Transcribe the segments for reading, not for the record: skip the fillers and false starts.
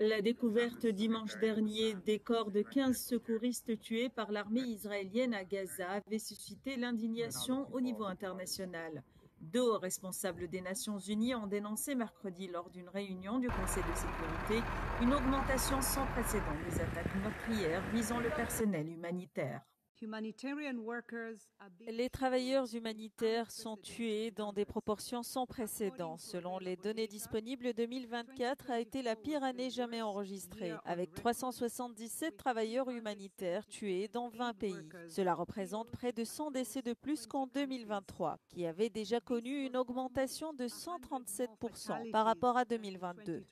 La découverte dimanche dernier des corps de 15 secouristes tués par l'armée israélienne à Gaza avait suscité l'indignation au niveau international. Deux hauts responsables des Nations Unies ont dénoncé mercredi lors d'une réunion du Conseil de sécurité une augmentation sans précédent des attaques meurtrières visant le personnel humanitaire. Les travailleurs humanitaires sont tués dans des proportions sans précédent. Selon les données disponibles, 2024 a été la pire année jamais enregistrée, avec 377 travailleurs humanitaires tués dans 20 pays. Cela représente près de 100 décès de plus qu'en 2023, qui avait déjà connu une augmentation de 137% par rapport à 2022.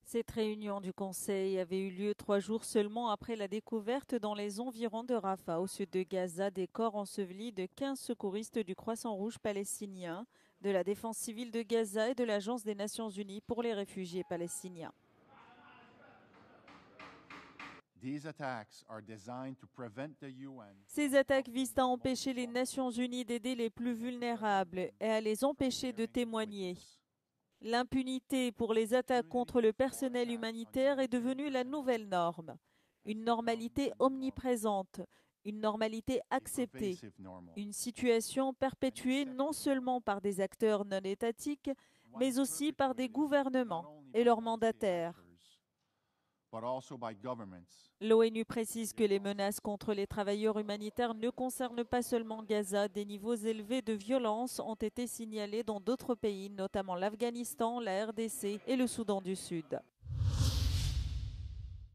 Cette réunion du Conseil avait eu lieu 3 jours seulement après la découverte dans les environs de Rafah, au sud de Gaza, des corps ensevelis de 15 secouristes du Croissant Rouge palestinien, de la Défense civile de Gaza et de l'Agence des Nations Unies pour les réfugiés palestiniens. Ces attaques visent à empêcher les Nations Unies d'aider les plus vulnérables et à les empêcher de témoigner. L'impunité pour les attaques contre le personnel humanitaire est devenue la nouvelle norme. Une normalité omniprésente, une normalité acceptée, une situation perpétuée non seulement par des acteurs non étatiques, mais aussi par des gouvernements et leurs mandataires. L'ONU précise que les menaces contre les travailleurs humanitaires ne concernent pas seulement Gaza. Des niveaux élevés de violence ont été signalés dans d'autres pays, notamment l'Afghanistan, la RDC et le Soudan du Sud.